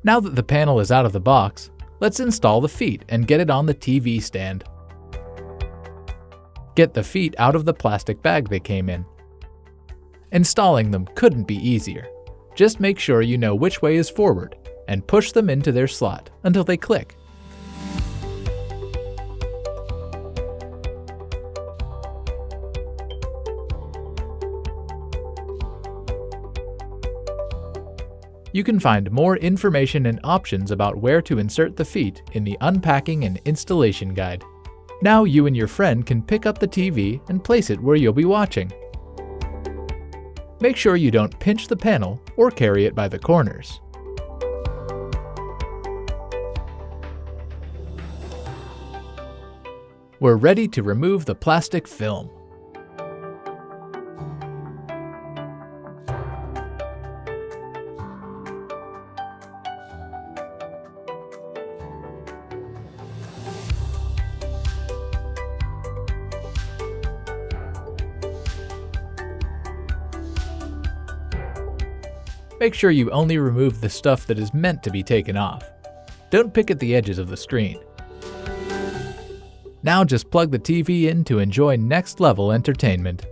Now that the panel is out of the box, let's install the feet and get it on the TV stand. Get the feet out of the plastic bag they came in. Installing them couldn't be easier. Just make sure you know which way is forward and push them into their slot until they click. You can find more information and options about where to insert the feet in the Unpacking and Installation Guide. Now you and your friend can pick up the TV and place it where you'll be watching. Make sure you don't pinch the panel or carry it by the corners. We're ready to remove the plastic film. Make sure you only remove the stuff that is meant to be taken off. Don't pick at the edges of the screen. Now just plug the TV in to enjoy next level entertainment.